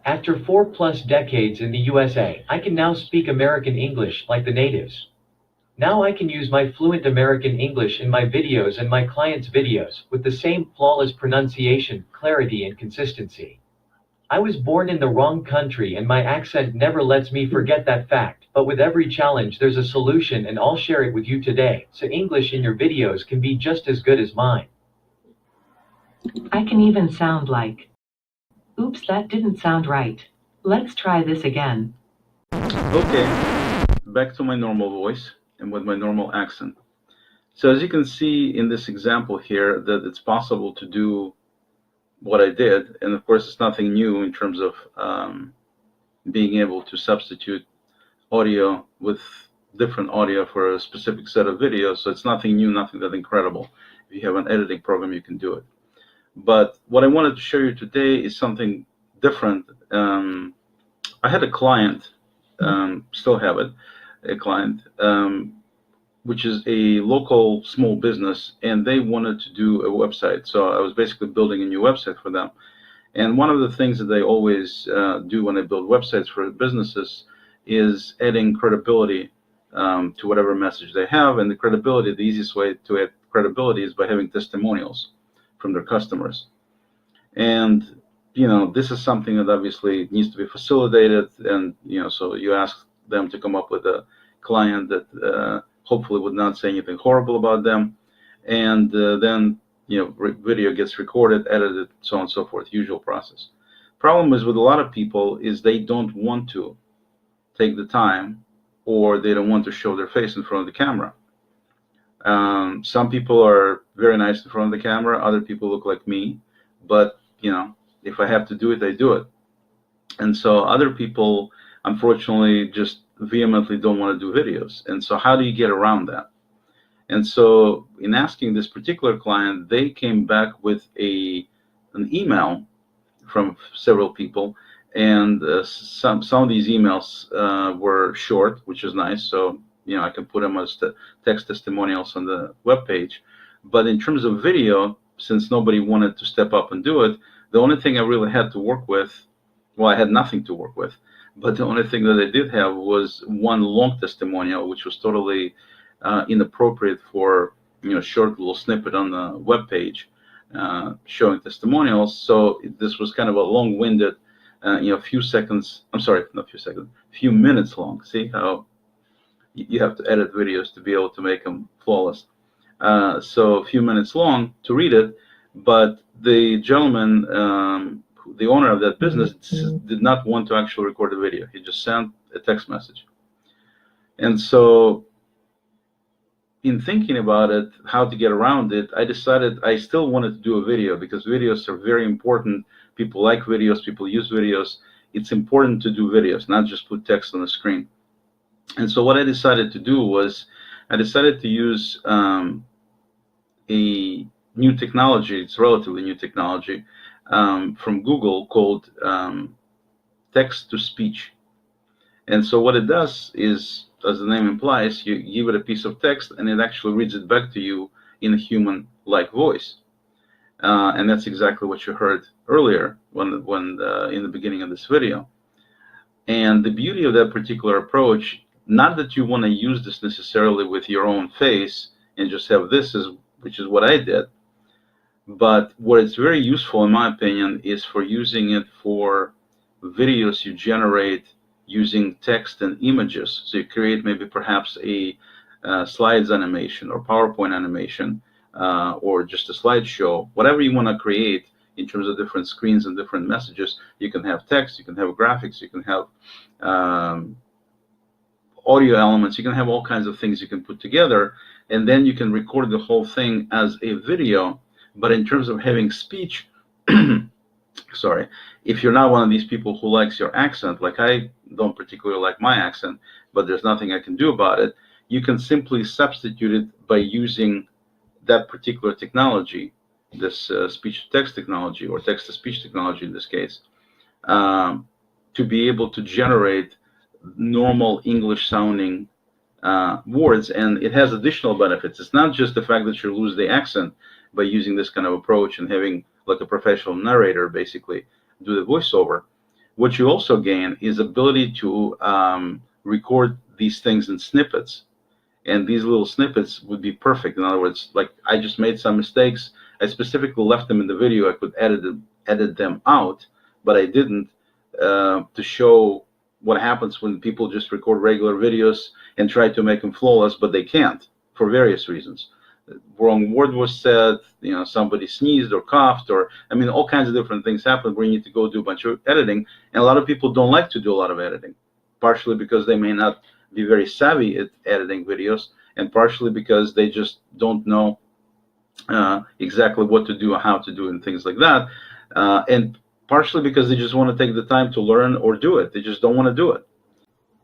After 4+ decades in the USA, I can now speak American English like the natives. Now I can use my fluent American English in my videos and my clients' videos, with the same flawless pronunciation, clarity and consistency. I was born in the wrong country and my accent never lets me forget that fact, but with every challenge there's a solution and I'll share it with you today, so English in your videos can be just as good as mine. I can even sound like, oops, that didn't sound right. Let's try this again. Okay, back to my normal voice and with my normal accent. So as you can see in this example here, that it's possible to do what I did, and of course it's nothing new in terms of being able to substitute audio with different audio for a specific set of videos. So it's nothing new, nothing that incredible. If you have an editing program, you can do it. But what I wanted to show you today is something different. I had a client, still have it, a client, which is a local small business, and they wanted to do a website. So I was basically building a new website for them. And one of the things that they always do when they build websites for businesses is adding credibility to whatever message they have. And the credibility, the easiest way to add credibility is by having testimonials from their customers. And this is something that obviously needs to be facilitated, and so you ask them to come up with a client that hopefully would not say anything horrible about them, and then video gets recorded, edited, so on and so forth, usual process. Problem is with a lot of people is they don't want to take the time, or they don't want to show their face in front of the camera. Some people are very nice in front of the camera, other people look like me, but if I have to do it, I do it. And so other people, unfortunately, just vehemently don't want to do videos. And so how do you get around that? And so in asking this particular client, they came back with an email from several people, and some of these emails were short, which is nice. So I can put them as text testimonials on the web page. But in terms of video, since nobody wanted to step up and do it, the only thing I really had to work with, well, I had nothing to work with, but the only thing that I did have was one long testimonial, which was totally inappropriate for short little snippet on the web page showing testimonials. So this was kind of a long-winded, few seconds. I'm sorry, not few seconds, few minutes long. See how you have to edit videos to be able to make them flawless. So a few minutes long to read it, but the gentleman, the owner of that business, did not want to actually record a video. He just sent a text message. And so in thinking about it, how to get around it, I decided I still wanted to do a video, because videos are very important. People like videos, people use videos. It's important to do videos, not just put text on the screen. And so what I decided to do was I decided to use a new technology. It's relatively new technology from Google called text-to-speech. And so what it does is, as the name implies, you give it a piece of text and it actually reads it back to you in a human-like voice. And that's exactly what you heard earlier when in the beginning of this video. And the beauty of that particular approach, not that you want to use this necessarily with your own face and just have this, which is what I did, but what is very useful, in my opinion, is for using it for videos you generate using text and images. So you create maybe perhaps a slides animation or PowerPoint animation or just a slideshow, whatever you want to create in terms of different screens and different messages. You can have text, you can have graphics, you can have audio elements, you can have all kinds of things you can put together, and then you can record the whole thing as a video. But in terms of having speech, sorry, if you're not one of these people who likes your accent, like I don't particularly like my accent, but there's nothing I can do about it, you can simply substitute it by using that particular technology, this speech-to-text technology, or text-to-speech technology in this case, to be able to generate normal English-sounding words. And it has additional benefits. It's not just the fact that you lose the accent by using this kind of approach and having like a professional narrator basically do the voiceover, What you also gain is ability to record these things in snippets. And these little snippets would be perfect. In other words, like I just made some mistakes. I specifically left them in the video. I could edit them out, but I didn't, to show what happens when people just record regular videos and try to make them flawless, but they can't for various reasons. Wrong word was said, somebody sneezed or coughed, or I mean, all kinds of different things happen where you need to go do a bunch of editing. And a lot of people don't like to do a lot of editing, partially because they may not be very savvy at editing videos, and partially because they just don't know exactly what to do or how to do and things like that, and partially because they just want to take the time to learn or do it. They just don't want to do it.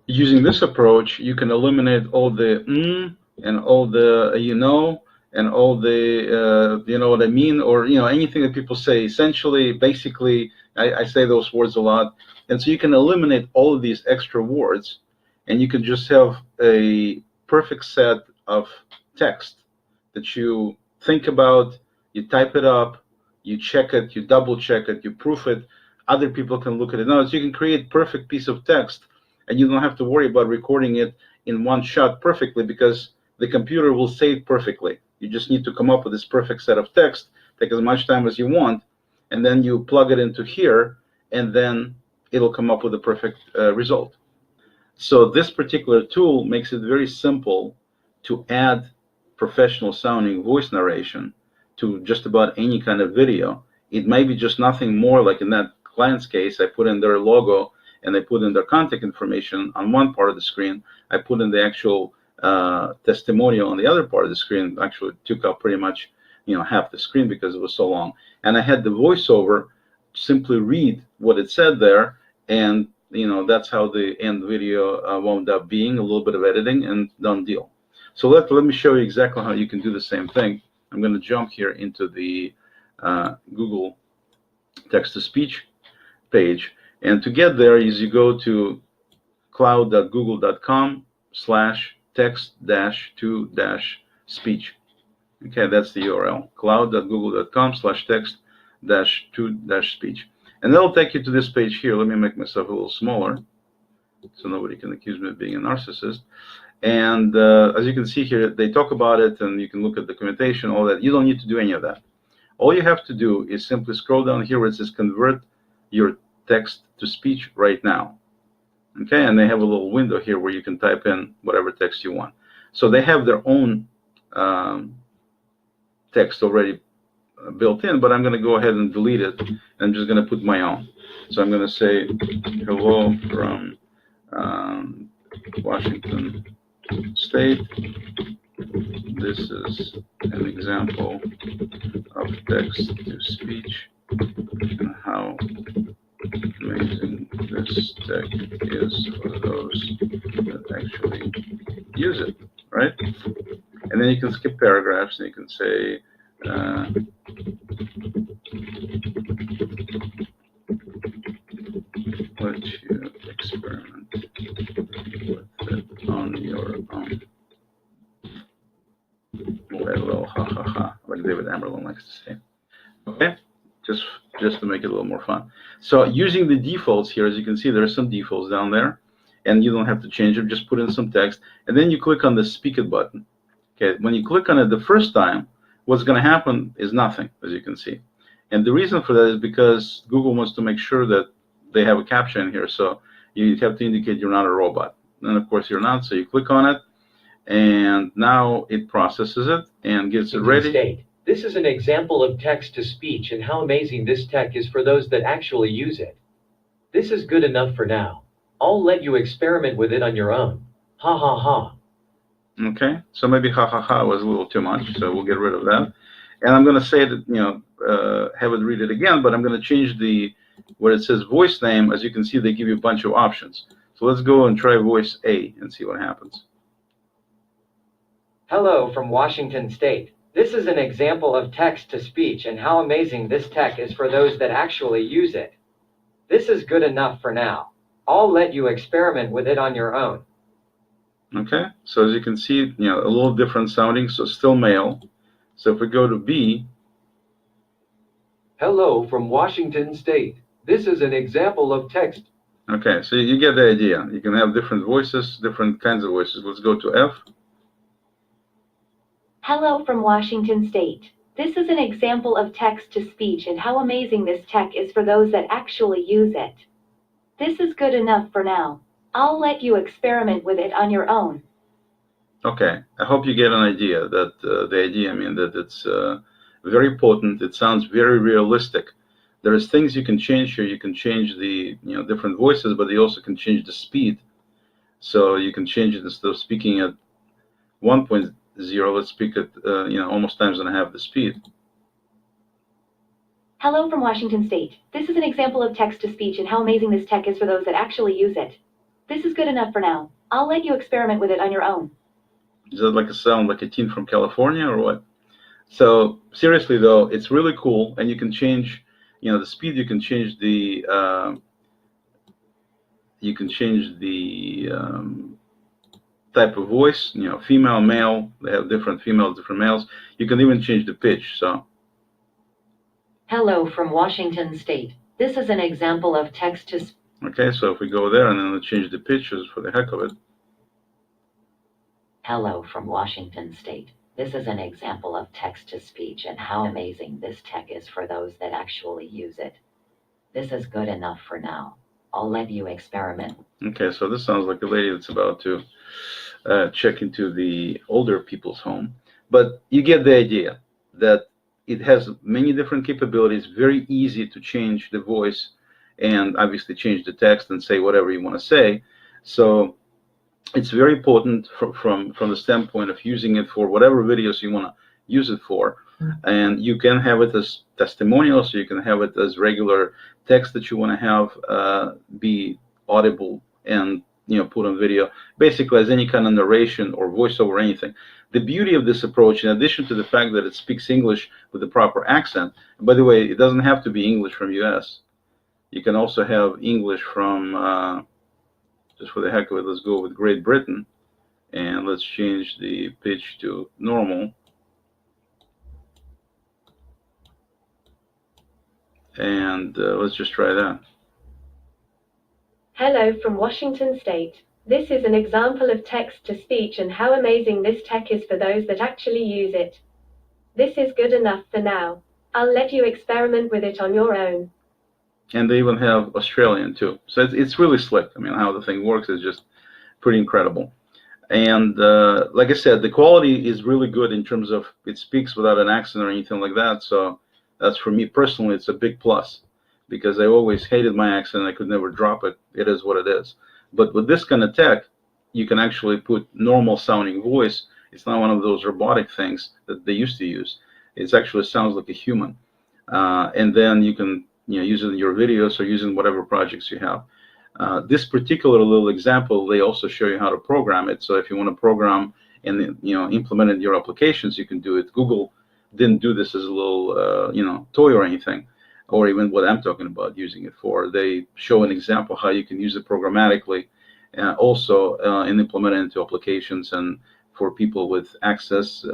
Using this approach, you can eliminate all the and all the and all the you know what I mean, or anything that people say. Essentially, basically, I say those words a lot, and so you can eliminate all of these extra words, and you can just have a perfect set of text that you think about, you type it up, you check it, you double check it, you proof it, other people can look at it. Now, so you can create perfect piece of text, and you don't have to worry about recording it in one shot perfectly, because the computer will say it perfectly. You just need to come up with this perfect set of text, take as much time as you want, and then you plug it into here, and then it'll come up with a perfect result. So this particular tool makes it very simple to add professional sounding voice narration to just about any kind of video. It may be just nothing more, like in that client's case, I put in their logo and I put in their contact information on one part of the screen. I put in the actual testimonial on the other part of the screen. Actually took up pretty much half the screen because it was so long. And I had the voiceover simply read what it said there, and that's how the end video wound up being. A little bit of editing and done deal. So let me show you exactly how you can do the same thing. I'm going to jump here into the Google text-to-speech page, and to get there is you go to cloud.google.com/text-to-speech. Okay, that's the URL, cloud.google.com/text-to-speech. And that'll take you to this page here. Let me make myself a little smaller so nobody can accuse me of being a narcissist. And as you can see here, they talk about it, and you can look at documentation, all that. You don't need to do any of that. All you have to do is simply scroll down here where it says convert your text to speech right now. Okay, and they have a little window here where you can type in whatever text you want. So they have their own text already built in, but I'm going to go ahead and delete it. I'm just going to put my own. So I'm going to say, hello from Washington State. This is an example of text-to-speech and how amazing this tech is for those that actually use it, right? And then you can skip paragraphs, and you can say, let you experiment with it on your own. Well, ha ha ha, like David Amberlin likes to say. Okay, just to make it a little more fun. So using the defaults here, as you can see, there are some defaults down there, and you don't have to change them. Just put in some text, and then you click on the speak it button. Okay, when you click on it the first time, what's going to happen is nothing, as you can see. And the reason for that is because Google wants to make sure that they have a captcha in here, so you have to indicate you're not a robot. And of course you're not, so you click on it, and now it processes it and gets it ready. State. This is an example of text-to-speech and how amazing this tech is for those that actually use it. This is good enough for now. I'll let you experiment with it on your own. Ha ha ha. Okay, so maybe ha ha ha was a little too much, so we'll get rid of that. And I'm going to say that, have it read it again, but I'm going to change where it says voice name. As you can see, they give you a bunch of options. So let's go and try voice A and see what happens. Hello from Washington State. This is an example of text-to-speech and how amazing this tech is for those that actually use it. This is good enough for now. I'll let you experiment with it on your own. Okay, so as you can see, a little different sounding, so still male. So if we go to B. Hello from Washington State. This is an example of text. Okay, so you get the idea. You can have different voices, different kinds of voices. Let's go to F. Hello from Washington State. This is an example of text-to-speech and how amazing this tech is for those that actually use it. This is good enough for now. I'll let you experiment with it on your own. Okay, I hope you get an idea that that it's very potent. It sounds very realistic. There's things you can change here. You can change the different voices, but you also can change the speed. So you can change it instead of speaking at 1.0, let's speak at almost times and a half the speed. Hello from Washington State. This is an example of text-to-speech and how amazing this tech is for those that actually use it. This is good enough for now. I'll let you experiment with it on your own. Does that like a sound like a teen from California or what? So seriously though, it's really cool, and you can change, the speed. You can change the type of voice. Female, male. They have different females, different males. You can even change the pitch. So. Hello from Washington State. This is an example of text-to-speech. Okay, so if we go there and then let's change the pitches for the heck of it. Hello from Washington State. This is an example of text-to-speech and how amazing this tech is for those that actually use it. This is good enough for now. I'll let you experiment. Okay, so this sounds like a lady that's about to check into the older people's home. But you get the idea that it has many different capabilities, very easy to change the voice and obviously change the text and say whatever you want to say. So it's very potent from the standpoint of using it for whatever videos you want to use it for. And you can have it as testimonials, so you can have it as regular text that you want to have be audible and put on video, basically as any kind of narration or voiceover or anything. The beauty of this approach, in addition to the fact that it speaks English with the proper accent, and by the way, it doesn't have to be English from US. You can also have English from, just for the heck of it, let's go with Great Britain, and let's change the pitch to normal. And let's just try that. Hello from Washington State. This is an example of text-to-speech and how amazing this tech is for those that actually use it. This is good enough for now. I'll let you experiment with it on your own. And they even have Australian too. So it's really slick. I mean, how the thing works is just pretty incredible. And like I said, the quality is really good in terms of it speaks without an accent or anything like that. So that's, for me personally, it's a big plus, because I always hated my accent. I could never drop it. It is what it is. But with this kind of tech, you can actually put normal sounding voice. It's not one of those robotic things that they used to use. It actually sounds like a human. And then you can use it in your videos or using whatever projects you have. This particular little example, they also show you how to program it. So if you want to program and implement it in your applications, you can do it. Google didn't do this as a little toy or anything, or even what I'm talking about using it for. They show an example how you can use it programmatically, also and implement it into applications and for people with access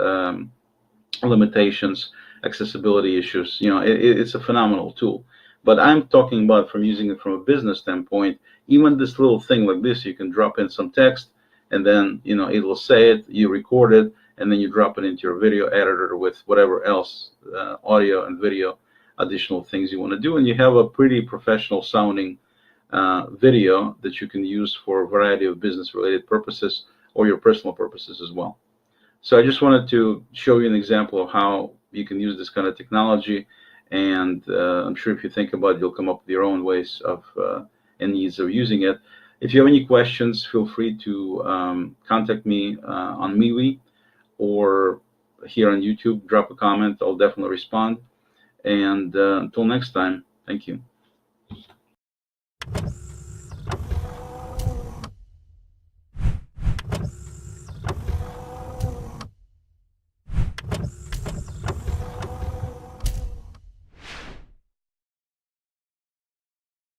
limitations, accessibility issues. It's a phenomenal tool. But I'm talking about from using it from a business standpoint. Even this little thing like this, you can drop in some text, and then it will say it, you record it, and then you drop it into your video editor with whatever else, audio and video, additional things you want to do, and you have a pretty professional sounding video that you can use for a variety of business related purposes or your personal purposes as well. So I just wanted to show you an example of how you can use this kind of technology, and I'm sure if you think about it, you'll come up with your own ways of and needs of using it. If you have any questions, feel free to contact me on MeWe or here on YouTube. Drop a comment. I'll definitely respond. And until next time, thank you.